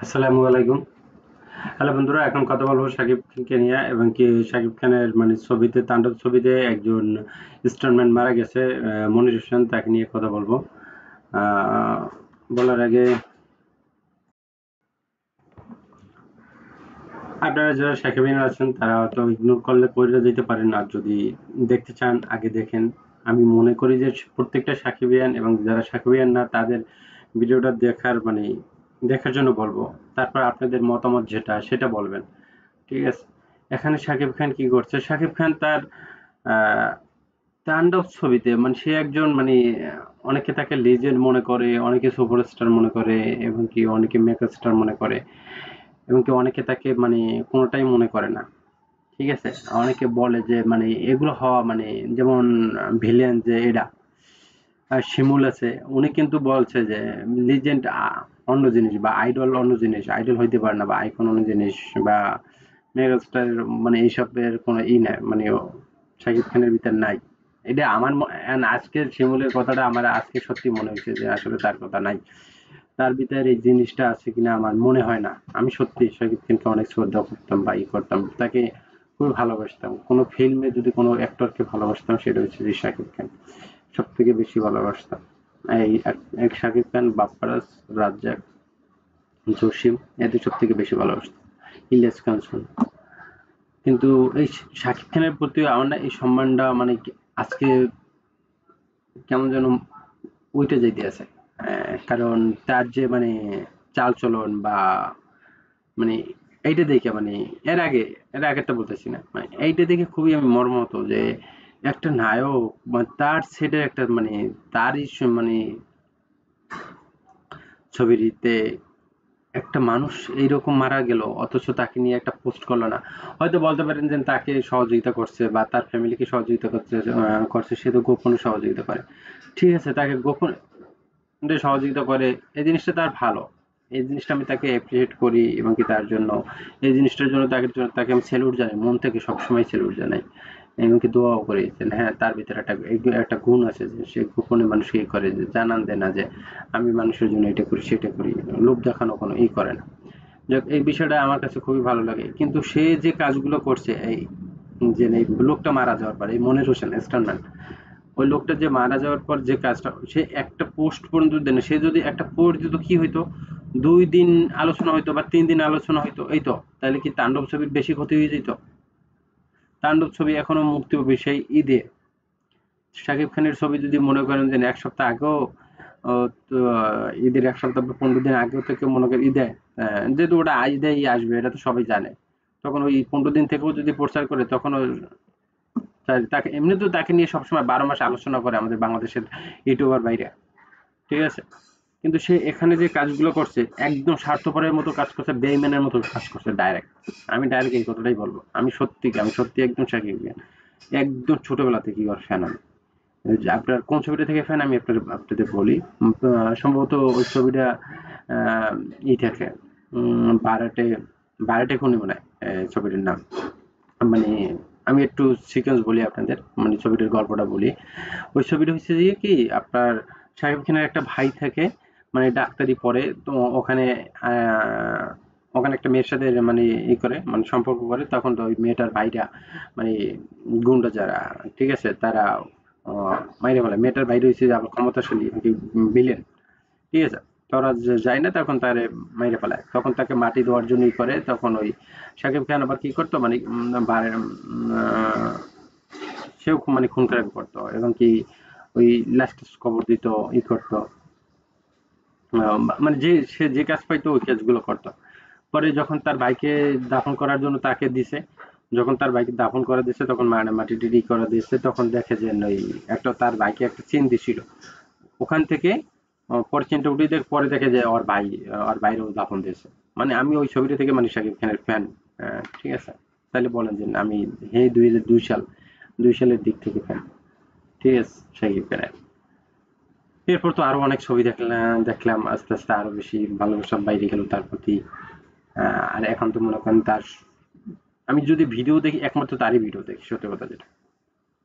আসসালামু আলাইকুম। হ্যালো বন্ধুরা, এখন কথা বলবো শাকিব খানকে নিয়ে এবং কি শাকিব খানের মানে ছবিতে তাণ্ডব ছবিতে একজন স্টারম্যান মারা গেছে, মনির হোসেন, তাকে নিয়ে কথা বলবো। আহ, বলার আগে আপনারা যারা শাকিবিয়ান আছেন তারা হয়তো ইগনোর করলে করে যেতে পারেন, আর যদি দেখতে চান আগে দেখেন। আমি মনে করি যে প্রত্যেকটা শাকিবিয়ান এবং যারা শাকিবিয়ান না তাদের ভিডিওটা দেখার জন্য বলবো। তারপর আপনাদের মতামত যেটা সেটা বলবেন। ঠিক আছে? এখানে শাকিব খান কি করছে? শাকিব খান তার আহ, তাণ্ডব ছবিতে মানে সে একজন অনেকে তাকে লেজেন্ড মনে করে, অনেকে সুপারস্টার মনে করে এবং কি অনেকে মেগা স্টার মনে করে এবং কি অনেকে তাকে কোনোটাই মনে করে না। ঠিক আছে? অনেকে বলে যে এগুলো হওয়া যেমন ভিলেন যে এরা শিমুল আছে, উনি কিন্তু বলছে যে লিজেন্ড অন্য জিনিস বা আইডল অন্য জিনিস, আইডল হইতে পারে না বা আইকন অন্য জিনিস বা মেগাস্টার এইসবের কোনো নাই শাকিব খানের ভিতর নাই। এটা আমার আজকের শিমুলের কথাটা আমার আজকে সত্যি মনে হয়েছে যে আসলে তার কথা নাই, তার ভিতরে এই জিনিসটা আছে কিনা আমার মনে হয় না। আমি সত্যি শাকিব খানকে অনেক শ্রদ্ধা করতাম বা করতাম, তাকে খুব ভালোবাসতাম। কোনো ফিল্মে যদি কোনো অ্যাক্টরকে ভালোবাসতাম সেটা হচ্ছে যে শাকিব খান, সব থেকে বেশি ভালোবাসতাম। এই এক শাকিব খান, বাপ্পারাজ, রাজ্জাক, জসিম, এদের সব থেকে বেশি ভালোবাসতাম, ইলিয়াস কাঞ্চন। কিন্তু এই শাকিব খানের প্রতি আমার না এই সম্মানটা আজকে কেমন যেন উইটে যাইতে আছে। কারণ তার যে চাল চলন বা মানে এইটা দেখে এর আগে এর আগেরটা বলতেছি না, এইটা দেখে খুবই আমি মর্মাহত যে একটা নায়ক তার সেটের একটা তারই ছবিতে একটা মানুষ এইরকম মারা গেল, অথচ তাকে নিয়ে একটা পোস্ট করলো না। হয়তো বলতে পারেন যে তাকে সহযোগিতা করছে বা তার ফ্যামিলিকে সহযোগিতা করছে, সে তো গোপনে সহযোগিতা করে। ঠিক আছে, তাকে গোপনে সহযোগিতা করে, এই জিনিসটা তার ভালো। এই জিনিসটা আমি তাকে অ্যাপ্রিসিয়েট করি এবং কি তার জন্য এই জিনিসটার জন্য তাকে আমি স্যালুট জানাই, মন থেকে সবসময় স্যালুট জানাই এবং কি দোয়াও করি যে হ্যাঁ, তার ভিতরে একটা গুণ আছে যে সে গোপনে মানুষকে করে, যে জানান দেয় না যে আমি মানুষের জন্য এটা করি সেটা করি, লোভ দেখানো কোনো করে না। যাক, এই বিষয়টা আমার কাছে খুবই ভালো লাগে। কিন্তু সে যে কাজগুলো করছে, এই লোকটা মারা যাওয়ার পর, এই মনির হোসেন স্টারম্যান, ওই লোকটা যে মারা যাওয়ার পর যে কাজটা, সে একটা পোস্ট পর্যন্ত দেন, সে যদি একটা পোস্ট দিত কি হইতো, 2 দিন আলোচনা হইতো বা 3 দিন আলোচনা হইতো, এই তো তাহলে কি তাণ্ডব ছবির বেশি ক্ষতি হয়ে যেত? তাণ্ডব ছবি এখনো মুক্তি পাবে সেই ঈদে। শাকিব খানের ছবি যদি মনে করেন যে এক সপ্তাহ আগেও ঈদের 1 সপ্তাহ বা 15 দিন আগেও থেকে মনে করেন ঈদে, যেহেতু ওটা ঈদেই আসবে এটা তো সবাই জানে, তখন ওই 15 দিন থেকেও যদি প্রচার করে তখন তাকে এমনিতেও তাকে নিয়ে সবসময় 12 মাস আলোচনা করে আমাদের বাংলাদেশের ইউটিউবার বাইরে। ঠিক আছে? কিন্তু সে এখানে যে কাজগুলো করছে একদম স্বার্থপরের মতো কাজ করছে, বেইমানের মতো কাজ করছে ডাইরেক্ট। আমি ডাইরেক্ট এই কথাটাই বলবো। আমি সত্যি একদম শাকিব খান, একদম ছোটবেলা থেকে ওর ফ্যান আমি। যে আপনার কোন ছবিটা থেকে ফ্যান আমি আপনাদের বলি। সম্ভবত ওই ছবিটা আহ, ই থেকে বারাটে বারাটে খুনি মনে হয় ছবিটার নাম। মানে আমি একটু সিকোয়েন্স বলি আপনাদের, ছবিটার গল্পটা বলি। ওই ছবিটা হচ্ছে যে কি আপনার শাকিব খানের একটা ভাই থাকে, ডাক্তারি পড়ে তো ওখানে, আহ, ওখানে একটা মেয়ের সাথে করে সম্পর্ক করে, তখন তো ওই মেয়েটার ভাইরা মানে গুন্ডা যারা, ঠিক আছে, তারা মাইরে ফেলে। মেয়েটার বাইরে হচ্ছে যে আবার ক্ষমতাশালী ভিলেন। ঠিক আছে? তোরা যায় না, তখন তারে মাইরে ফেলায়, তখন তাকে মাটি দেওয়ার জন্যই করে। তখন ওই শাকিব খান আবার কি করতো সেও খুন খারাপি করতো এবং কি ওই লাস্ট কবর দিত, করতো, যে সে যে কাজ পাইতো ওই কাজগুলো করতো। পরে যখন তার ভাইকে দাফন করার জন্য তাকে দিছে, যখন তার ভাইকে দাফন করে দিছে তখন মাটি টিডি করে দিচ্ছে, তখন দেখে যে ওই একটা তার ভাইকে একটা চেন দিছিল ওখান থেকে। পরে চেনটা উঠিয়ে দেখ, পরে দেখে যে ওর ভাইয়েরও দাফন দিয়েছে। আমি ওই ছবিটা থেকে শাকিব খানের ফ্যান। ঠিক আছে? তাহলে বলেন যে আমি 2002 সালের দিক থেকে ফ্যান। ঠিক আছে? শাকিব খানের এরপর তো আরো অনেক ছবি দেখলাম, আস্তে আস্তে আরো বেশি ভালোবাসা বাইরে গেল তার প্রতি। আর এখন তো মনে করেন তার, আমি যদি ভিডিও দেখি একমাত্র তারই ভিডিও দেখি, সত্যি কথা যেটা।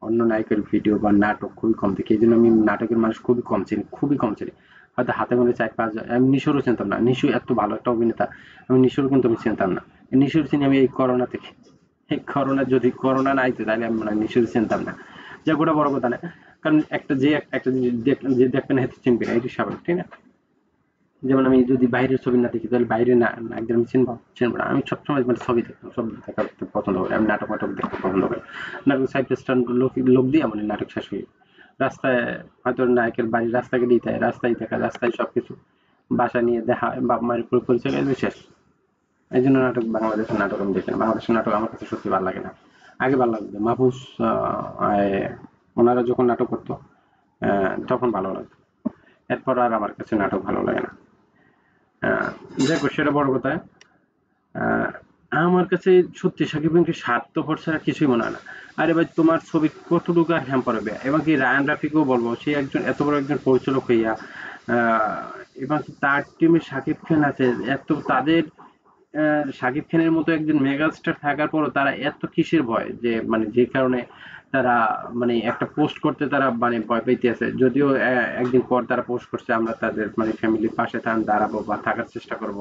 অন্য নায়কের ভিডিও বা নাটক খুবই কম দেখি, এই জন্য আমি নাটকের মানুষ খুবই কম চিনি, খুবই কম চিনি। হয়তো হাতে মনে 4-5 জন। আমি নিশুরও চিনতাম না, নিশু এত ভালো একটা অভিনেতা, আমি নিশুর কিন্তু আমি চিনতাম না। নিশুর চিনি আমি এই করোনা থেকে। এই করোনা যদি করোনা না আইতো তাহলে আমি মনে হয় নিশুর চিনতাম না। যে গোটা বড় কথা না, কারণ একটা জিনিস যে দেখবে না হয়তো চিনবে না, এটি স্বাভাবিক, ঠিক না? যেমন আমি যদি বাইরের ছবি না দেখি তাহলে বাইরে না না একদম আমি চিনবো না। আমি সবসময় মানে ছবি দেখতাম, ছবি দেখা দেখতে পছন্দ করি, আমি নাটক নাটক দেখতে পছন্দ করি। নাটক সাইড স্ট্যান্ড লোক দিয়ে মানে নাটক শেষ হয়ে রাস্তায় হয়তো নায়কের বাড়ি রাস্তাকে দিতে হয়, রাস্তায় দেখা, রাস্তায় সবকিছু বাসা নিয়ে দেখা হয়, বাপ মায়ের পরিচয় এগুলো শেষ। এই জন্য নাটক, বাংলাদেশের নাটক আমি দেখি না। বাংলাদেশের নাটক আমার কাছে সত্যি ভালো লাগে না। আগে ভালো লাগতো মাহফুজ, ওনারা যখন নাটক করতো তখন ভালো লাগতো। এরপর আর আমার কাছে নাটক ভালো লাগে না। দেখো সেটা বড় কথা। আহ, আমার কাছে সত্যি শাকিব খানকে স্বার্থপর ছাড়া কিছুই মনে হয় না। আরে ভাই, তোমার ছবি কতটুকু আর হ্যাম্পার হবে? এবং কি রায়ান রাফিকেও বলবো, সে একজন এত বড় একজন পরিচালক হইয়া এবং কি তার টিমে শাকিব খান আছে, এত তাদের শাকিব খানের মতো একজন মেগাস্টার থাকার পরও তারা এত কিসের ভয়, যে মানে যে কারণে তারা মানে একটা পোস্ট করতে তারা মানে ভয় পাইতে আছে। যদিও একদিন পর তারা পোস্ট করছে, আমরা তাদের মানে ফ্যামিলির পাশে দাঁড়াবো বা থাকার চেষ্টা করব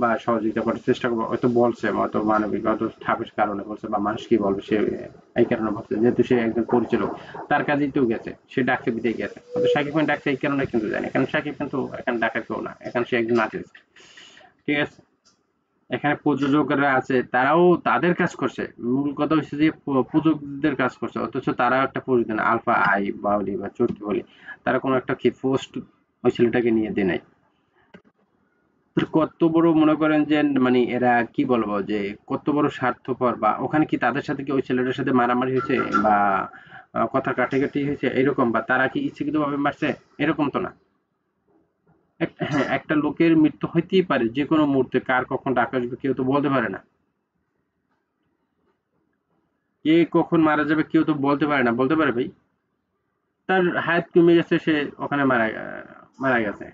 বা সহযোগিতা করার চেষ্টা করবো, হয়তো বলছে, হয়তো মানবিক, হয়তো ঠাকুর কারণে বলছে বা মানুষ কি বলবে সে এই কারণে বলছে, যেহেতু সে একজন পরিচালক তার কাজেই তো গেছে, সে ডাকতে দিতে গেছে। হয়তো শাকিব খান ডাকছে এই কারণে কিন্তু জানি, কারণ শাকিব খান তো এখন ডাকার কেউ না, এখন সে একজন আর্টিস্ট, ঠিক আছে? এখানে প্রযোজকরা আছে, তারাও তাদের কাজ করছে। মূল কথা হচ্ছে যে প্রযোজকদের কাজ করছে, অথচ তারা একটা প্রযোজক আলফা আই বাউলি বা চৈত্র বলি, তারা কোনো একটা কি পোস্ট ওই ছেলেটাকে নিয়ে দেয় নাই। কত বড় মনে করেন যে মানে এরা কি বলবো যে কত বড় স্বার্থপর, বা ওখানে কি তাদের সাথে কি ওই ছেলেটার সাথে মারামারি হয়েছে বা কথা কাটাকাটি হয়েছে এরকম, বা তারা কি ইচ্ছাকৃত ভাবে মারছে? এরকম তো না। হ্যাঁ, একটা লোকের মৃত্যু হইতেই পারে যে কোনো মুহূর্তে, কার কখন ডাক আসবে কেউ তো বলতে পারে না। কে কখন মারা যাবে কেউ তো বলতে পারে না, বলতে পারে ভাই? তার হায়াত কমে গেছে, সে ওখানে মারা গেছে,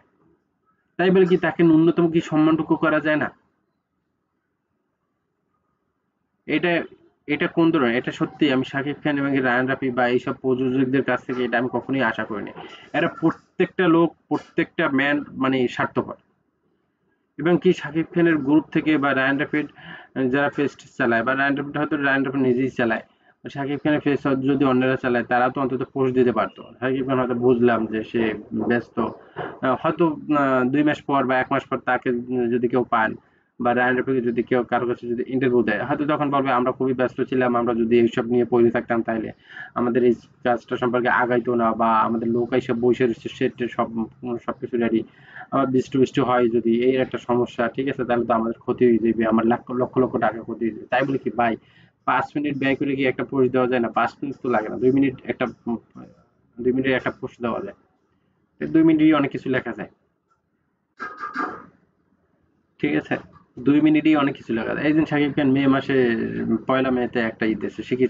তাই বলে কি তাকে ন্যূনতম কি সম্মানটুকু করা যায় না? এটা এটা কোন ধরনের? এটা সত্যি আমি শাকিব খান এবং রায়ান রাফি বা এইসব প্রযোজকদের কাছ থেকে এটা আমি কখনোই আশা করিনি। এরা প্রত্যেকটা লোক, প্রত্যেকটা ম্যান মানে স্বার্থপর। এবং কি শাকিব খানের গ্রুপ থেকে বা রায়ান রাফির যারা পেজ চালায়, বা রায়ান রাফি নিজেই চালায়, শাকিব খানের পেজ যদি অন্যরা চালায় তারা তো অন্তত পোস্ট দিতে পারতো। শাকিব খান হয়তো বুঝলাম যে সে ব্যস্ত, হয়তো 2 মাস পর বা 1 মাস পর তাকে যদি কেউ পান, বা রায়ান রাফিকে যদি কেউ কারো কাছে যদি ইন্টারভিউ দেয়, হয়তো তখন বলবে আমরা খুবই ব্যস্ত ছিলাম, আমরা যদি এইসব নিয়ে পড়ে থাকতাম তাহলে আমাদের এই কাজটা সম্পর্কে আগাইতো না, বা আমাদের লোক এইসব বসে রয়েছে সেট সবকিছু রেডি, আবার বৃষ্টি বৃষ্টি হয় যদি এই একটা সমস্যা, ঠিক আছে, তাহলে তো আমাদের ক্ষতি হয়ে যাবে, আমার লক্ষ লক্ষ লক্ষ টাকা ক্ষতি হয়ে যাবে। তাই বলে কি ভাই 5 মিনিট ব্যয় করে কি একটা পোস্ট দেওয়া যায় না? 5 মিনিট তো লাগে না, 2 মিনিট একটা 2 মিনিটের একটা পোস্ট দেওয়া যায়। 2 মিনিটই অনেক কিছু লেখা যায়, ঠিক আছে? 2 মিনিটই অনেক কিছু লেখা যায়। এই দিন শাকিব খান মে মাসে 1লা মেতে একটা ঈদ আছে, সে কি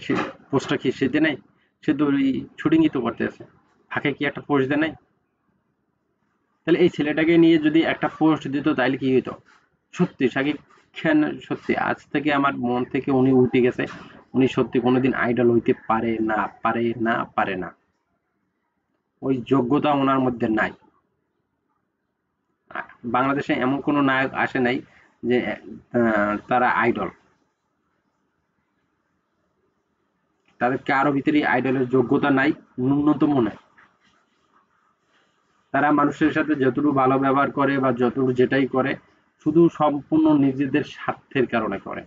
পোস্টটা কি সে দেয় নাই? সে তো ওই শুটিংই তো করতে আছে, ফাঁকে কি একটা পোস্ট দেয় নাই? তাহলে এই ছেলেটাকে নিয়ে যদি একটা পোস্ট দিত তাহলে কি হইতো? সত্যি শাকিব খান সত্যি আজ থেকে আমার মন থেকে উনি উঠে গেছে। উনি সত্যি কোনোদিন আইডল হইতে পারে না, পারে না, পারে না। ওই যোগ্যতা ওনার মধ্যে নাই। বাংলাদেশে এমন কোনো নায়ক আসে নাই যে তারা আইডল, তাদের কারো ভিতরেই আইডলের যোগ্যতা নাই, ন্যূনতম নাই। তারা মানুষের সাথে যতটুকু ভালো ব্যবহার করে বা যতটুকু যেটাই করে, শুধু সম্পূর্ণ নিজেদের স্বার্থের কারণে করে।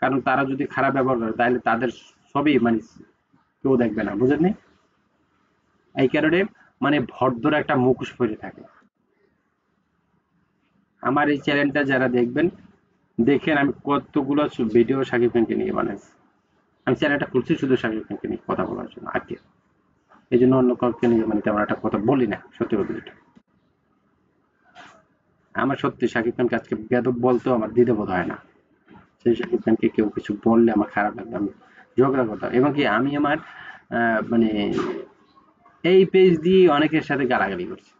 কারণ তারা যদি খারাপ ব্যবহার করে তাহলে তাদের সবই মানে কেউ দেখবে না, বুঝেননি? এই কারণে মানে ভদ্র একটা মুখোশ পরে থাকে। আমার এই চ্যানেলটা যারা দেখবেন, দেখেন আমি কতগুলো ভিডিও শাকিব খানকে নিয়ে বানাইছি। আমি চ্যানেলটা খুলছি শুধু শাকিব খানকে নিয়ে কথা বলার জন্য, আর কি। এই জন্য অন্য কাউকে নিয়ে মানে তেমন একটা কথা বলি না, সত্যি বলতে যেটা। আমার সত্যি শাকিব খানকে আজকে বেদব বলতেও আমার দ্বিধাবোধ হয় না। সেই শাকিব খানকে কেউ কিছু বললে আমার খারাপ লাগবে, আমি ঝগড়া করতাম। এবং কি আমি আমার মানে এই পেজ দিয়ে অনেকের সাথে গালাগালি করছি।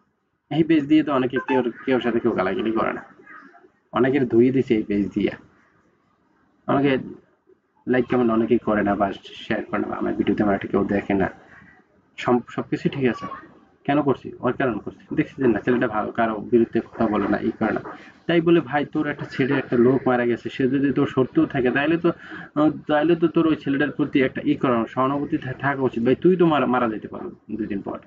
এই পেজ দিয়ে তো অনেকে কেউ কেউ সাথে কেউ গালাগালি করে না, অনেকের ধুয়ে দিছে এই পেজ দিয়ে। অনেকে লাইক কমেন্ট অনেকেই করে না বা শেয়ার করে না, বা আমার ভিডিওতে আমার একটা কেউ দেখে না, সবকিছু ঠিক আছে, কেন করছি, ওর কারণ করছি, দেখছি যে না ছেলেটা ভালো, কারো বিরুদ্ধে কথা বলে না, এই করে না। তাই বলে ভাই তোর একটা ছেলে একটা লোক মারা গেছে, সে যদি তোর শত্রু থাকে তাইলে তো তোর ওই ছেলেটার প্রতি একটা করানো সহানুভূতি থাকা উচিত। ভাই তুই তো মারা মারা যেতে পারো 2 দিন পর,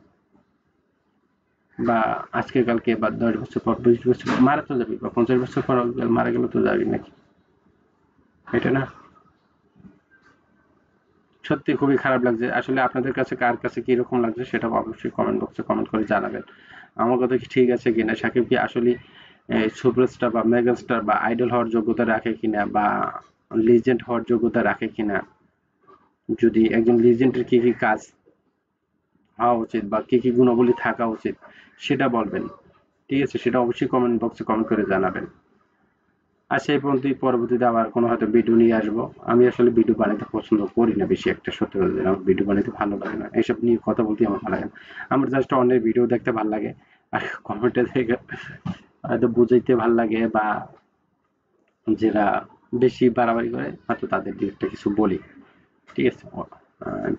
বা আজকে কালকে, বা 10 বছর পর, 20 বছর মারা তো যাবি, বা 50 বছর পর মারা গেলে তো যাবি নাকি, এটা না? সত্যি খুবই খারাপ লাগছে আসলে। আপনাদের কাছে কার কাছে কি রকম লাগছে সেটা অবশ্যই কমেন্ট বক্সে কমেন্ট করে জানাবেন। আমার কথা কি ঠিক আছে কিনা, সাকিব কি আসলে সুপারস্টার বা মেগাস্টার বা আইডল হওয়ার যোগ্যতা রাখে কিনা, বা লিজেন্ড হওয়ার যোগ্যতা রাখে কিনা, যদি একজন লিজেন্ডের কি কি কাজ হওয়া উচিত বা কি কি গুণাবলী থাকা উচিত সেটা বলবেন। ঠিক আছে, সেটা অবশ্যই কমেন্ট বক্সে কমেন্ট করে জানাবেন। আর সেই পর্যন্তই, পরবর্তীতে আবার কোনো হয়তো ভিডিও নিয়ে আসবো। আমি আসলে ভিডিও বানাতে পছন্দ করি না বেশি একটা, সত্যি কথা যেটা, আমার ভিডিও বানাতে ভালো লাগে না, এসব নিয়ে কথা বলতে আমার ভালো লাগে না। আমার জাস্ট অন্যের ভিডিও দেখতে ভালো লাগে, আর কমেন্টে দেখে হয়তো বুঝাইতে ভালো লাগে, বা যারা বেশি বাড়াবাড়ি করে হয়তো তাদের দু একটা কিছু বলি। ঠিক আছে,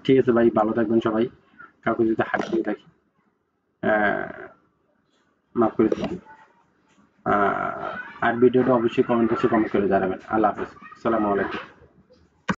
ঠিক আছে ভাই, ভালো থাকবেন সবাই। কাউকে যদি হাত দিয়ে থাকি মাফ করে দিবেন। আর ভিডিওটা অবশ্যই কমেন্ট বক্সে কমেন্ট করে জানাবেন। আল্লাহ হাফেজ, আসসালামু আলাইকুম।